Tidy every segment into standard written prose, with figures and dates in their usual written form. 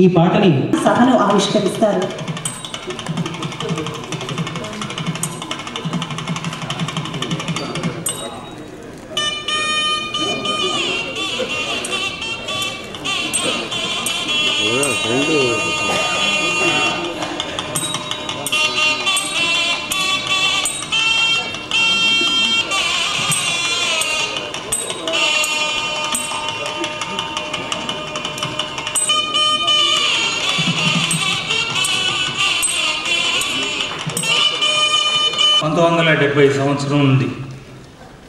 ఈ పాటని సభను ఆవిష్కరిస్తారు. సంవత్సరం ఉంది.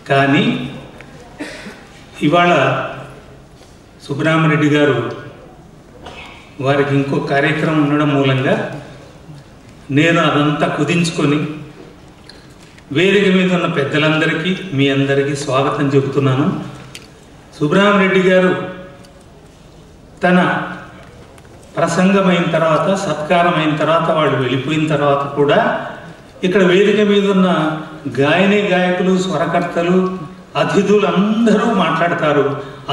కానీ ఇవాళ సుబ్రహ్మరెడ్డి గారు వారికి ఇంకో కార్యక్రమం ఉండడం మూలంగా నేను అదంతా కుదించుకొని వేదిక మీద ఉన్న పెద్దలందరికీ మీ అందరికీ స్వాగతం చెబుతున్నాను. సుబ్రహ్మరెడ్డి గారు తన ప్రసంగం అయిన తర్వాత, సత్కారం అయిన తర్వాత, వాళ్ళు వెళ్ళిపోయిన తర్వాత కూడా ఇక్కడ వేదిక మీద ఉన్న గాయకులు, స్వరకర్తలు, అతిథులు అందరూ మాట్లాడతారు.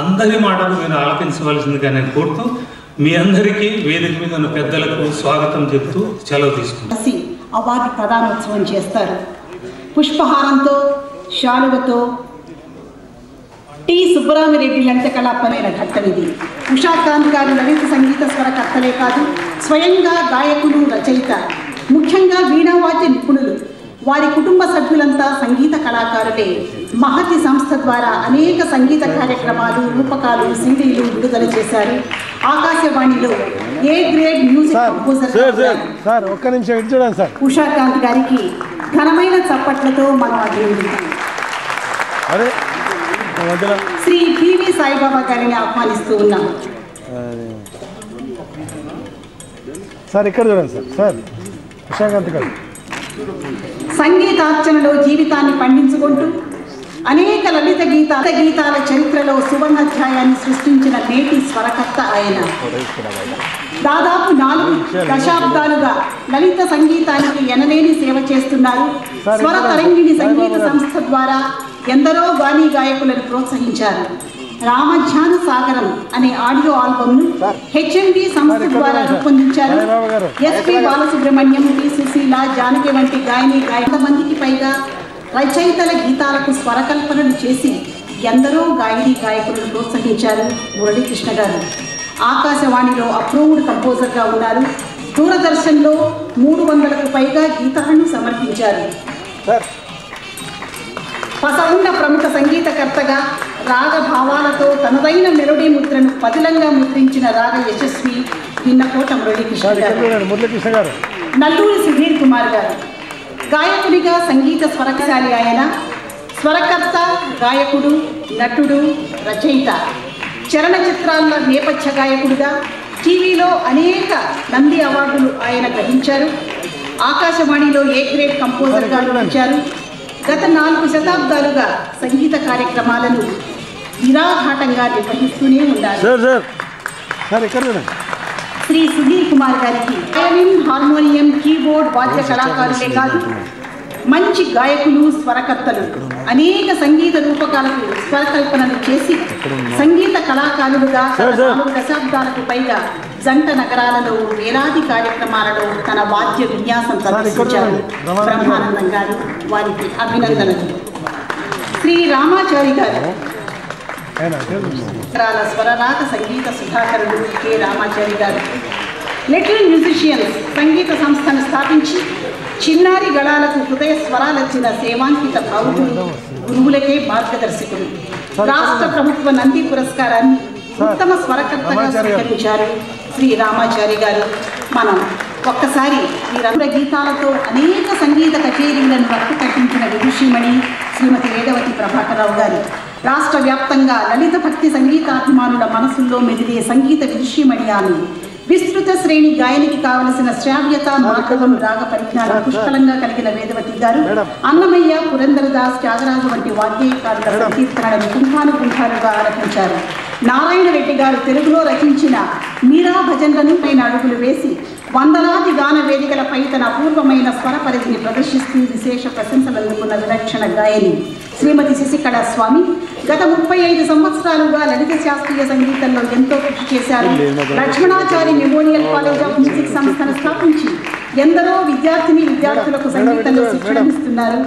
అందరి మాటలు మీరు ఆలకించవలసిందిగా నేను కోరుతూ మీ అందరికీ వేదిక మీద ఉన్న పెద్దలకు స్వాగతం చెప్తూ సెలవు తీసుకుంటారు. అవార్డు ప్రదానోత్సవం చేస్తారు. పుష్పహారంతో, శాలువతో టి సుబ్బరామిరెడ్డి లలిత కళాపరమైన ఘట్టమిది. ఉషాకాంత్ గారు లలిత సంగీత స్వరకర్తలే కాదు, స్వయంగా గాయకులు, రచయిత, ముఖ్యంగా వీణావాద్య నిపుణులు. వారి కుటుంబ సభ్యులంతా సంగీత కళాకారులే. మహతి సంస్థ ద్వారా అనేక సంగీత కార్యక్రమాలు, రూపకాలు, సీడీలు విడుదల చేశారు. ఆకాశవాణిలో ఏ గ్రేడ్ మ్యూజిక్ కంపోజర్ ఉషాకాంత్ గారికి ఘనమైన చప్పట్లతో మనం అభినందిస్తాం. శ్రీ పివి సాయిబాబా గారిని ఆహ్వానిస్తూ ఉన్నాం. సార్ ఇక్కడ చూడండి సార్. ఉషాకాంత్ గారు సంగీతార్చనలో జీవితాన్ని పండించుకుంటూ అనేక లలిత గీతాల చరిత్రలో సువర్ణాధ్యాయాన్ని సృష్టించిన నేటి స్వరకర్త ఆయన. దాదాపు 4 దశాబ్దాలుగా లలిత సంగీతానికి ఎనలేని సేవ చేస్తున్నారు. స్వర తరంగిణి సంగీత సంస్థ ద్వారా ఎందరో గానీ గాయకులను ప్రోత్సహించారు. రామధ్యాన సాగరం అనే ఆడియో ఆల్బమ్ను హెచ్ఎండి సంస్థ ద్వారా రూపొందించారు. ఎస్పి బాలసుబ్రహ్మణ్యం, టి సుశీల, జానకి వంటి గాయకుల మందికి పైగా రచయితల గీతాలకు స్వరకల్పనలు చేసి ఎందరో గాయకులను ప్రోత్సహించారు మురళీకృష్ణ గారు. ఆకాశవాణిలో అప్రూవ్డ్ కంపోజర్గా ఉన్నారు. దూరదర్శన్లో 300కు పైగా గీతాలను సమర్పించారు. పసవున్న ప్రముఖ సంగీతకర్తగా రాగ భావాలతో తనదైన మెలోడీ ముద్రను పదిలంగా ముద్రించిన రాగ యశస్వి విన్నకోట మురళీకృష్ణ గారు. నల్లూరి సుధీర్ కుమార్ గారు గాయకుడిగా సంగీత స్వరశాలి. ఆయన స్వరకర్త, గాయకుడు, నటుడు, రచయిత. చలనచిత్రాల నేపథ్య గాయకుడిగా టీవీలో అనేక నంది అవార్డులు ఆయన గ్రహించారు. ఆకాశవాణిలో ఏ గ్రేడ్ కంపోజర్గా నిలిచారు. గత 4 శతాబ్దాలుగా సంగీత కార్యక్రమాలను నిరాఘాటంగా నిర్వహిస్తూనే ఉన్నారు. శ్రీ సుధీర్ కుమార్ గారికి వయలిన్, హార్మోనియం, కీబోర్డ్ వాద్య కళాకారులే కాదు, మంచి గాయకులు, స్వరకర్తలు. అనేక సంగీత రూపకాలకు స్వరకల్పనలు చేసి సంగీత కళాకారులుగా 4 దశాబ్దాలకు పైగా జంట నగరాలలో వేలాది కార్యక్రమాలలో తన వాద్య విన్యాసం ప్రదర్శించారు. బ్రహ్మానందం గారు, వారికి అభినందనలు. శ్రీ రామాచారి గారు స్వరరాగ సంగీత సుధాకరుడు కె రామాచారి గారు. లిటిల్ మ్యూజిషియన్స్ సంగీత సంస్థను స్థాపించి చిన్నారి గళాలకు హృదయ స్వరాలొచ్చిన సేవాంకిత భావుకులు, గురువులకే మార్గదర్శకులు. రాష్ట్ర ప్రభుత్వ నంది పురస్కారాన్ని ఉత్తమ స్వరకర్తగా స్వీకరించారు శ్రీ రామాచారి గారు. మనం ఒక్కసారి వీరందరి గీతాలతో అనేక సంగీత కచేరీలను రక్కు కట్టించిన విదుషీమణి శ్రీమతి వేదవతి ప్రభాకరరావు గారు. రాష్ట్ర వ్యాప్తంగా లలిత భక్తి సంగీతాభిమానుల మనసుల్లో మెదిలే సంగీత విదుషీమణి ఆమె. విస్తృత శ్రేణి గాయనికి కావలసిన శ్రావ్యత, మార్గవం, రాగ పరిజ్ఞానం పుష్కలంగా కలిగిన వేదవతి గారు అన్నమయ్య, పురందరదాస్, త్యాగరాజు వంటి వాద్యకారుల సంకీర్తనలను కుంభానుకుంభాలుగా ఆలపించారు. నారాయణ రెడ్డి గారు తెలుగులో రచించిన మీరా భజన్లను పైన అడుగులు వేసి వందలాది గాన వేదికలపై తన అపూర్వమైన స్వర పరిధిని ప్రదర్శిస్తూ విశేష ప్రశంసలు అందుకున్న విలక్షణ గాయని శ్రీమతి శశికళ స్వామి గత 35 సంవత్సరాలుగా లలిత శాస్త్రీయ సంగీతంలో ఎంతో కృషి చేశారు. Lakshmanachari memorial college of music సంస్థను స్థాపించి ఎందరో విద్యార్థులకు సంగీతంలో శిక్షణ ఇస్తున్నారు.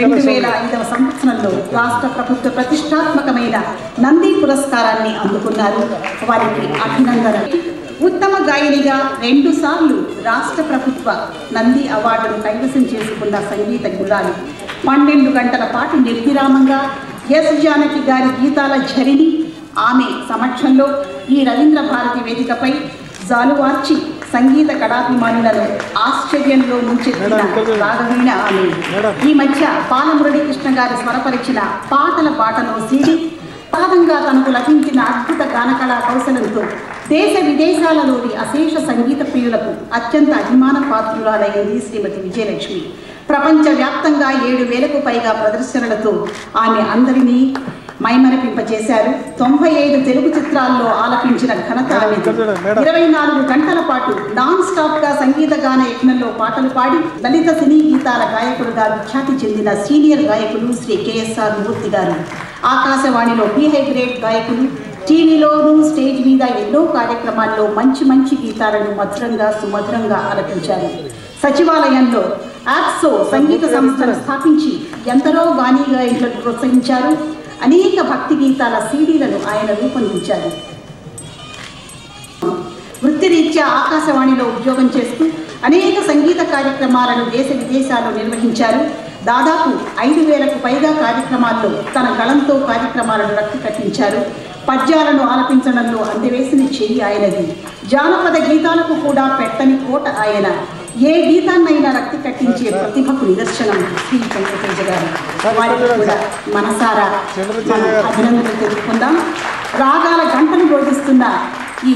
2005వ సంవత్సరంలో రాష్ట్ర ప్రభుత్వ ప్రతిష్టాత్మకమైన నంది పురస్కారాన్ని అందుకున్నారు. వారికి అభినందనలు. ఉత్తమ గాయనిగా 2 సార్లు రాష్ట్ర ప్రభుత్వ నంది అవార్డును కైవసం చేసుకున్న సంగీత గురాలు 12 గంటల పాటు నిర్విరామంగా ఎస్ జానకి గారి గీతాల ఝరిని ఆమె సమక్షంలో ఈ రవీంద్ర భారతి వేదికపై జాలువార్చి సంగీత కళాభిమానులను ఆశ్చర్యంలో ముంచెత్తిన రాగవీణ ఆమె. ఈ మధ్య బాలమురళీకృష్ణ గారు స్వరపరిచిన పాటల బాటలో సీడి పాదంగా తనకు లభించిన అద్భుత గానకళా కౌశలంతో దేశ విదేశాలలోని అశేష సంగీత ప్రియులకు అత్యంత అభిమాన పాత్రురాలైంది శ్రీమతి విజయలక్ష్మి. ప్రపంచవ్యాప్తంగా 7,000కు పైగా ప్రదర్శనలతో ఆమె అందరినీ మైమరపింపచేశారు. 95 తెలుగు చిత్రాల్లో ఆలపించిన ఘనత ఆమెది. 24 గంటల పాటు నాన్ స్టాప్ గా సంగీత గాన యజ్ఞంలో పాటలు పాడి లలిత సినీ గీతాల గాయకులుగా విఖ్యాతి చెందిన సీనియర్ గాయకులు శ్రీ కేఎస్ఆర్ మూర్తి గారు. ఆకాశవాణిలో హై గ్రేడ్ గాయకులు, టీవీలోనూ స్టేజ్ మీద ఎన్నో కార్యక్రమాల్లో మంచి గీతాలను మధురంగా సుమధురంగా ఆలపించారు. సచివాలయంలో యాక్సో సంగీత సంస్థను స్థాపించి ఎందరో గానీ గాయకులను ప్రోత్సహించారు. అనేక భక్తి గీతాల సీడీలను ఆయన రూపొందించారు. వృత్తిరీత్యా ఆకాశవాణిలో ఉద్యోగం చేస్తూ అనేక సంగీత కార్యక్రమాలను దేశ విదేశాల్లో నిర్వహించారు. దాదాపు 5,000కు పైగా కార్యక్రమాల్లో తన గళంతో కార్యక్రమాలను రక్తి కట్టించారు. పద్యాలను ఆలపించడంలో అందవేసిన చెయ్యి ఆయనది. జానపద గీతాలకు కూడా పెట్టని కోట ఆయన. ఏ గీతాన్నైనా రక్తి కట్టించే ప్రతిభకు నిదర్శనం శ్రీ చంద్రతేజ గారు. వారికి కూడా మనసారా అభినందనలు తెలుపుకుందాం. రాగాల గంటను బోధిస్తున్న ఈ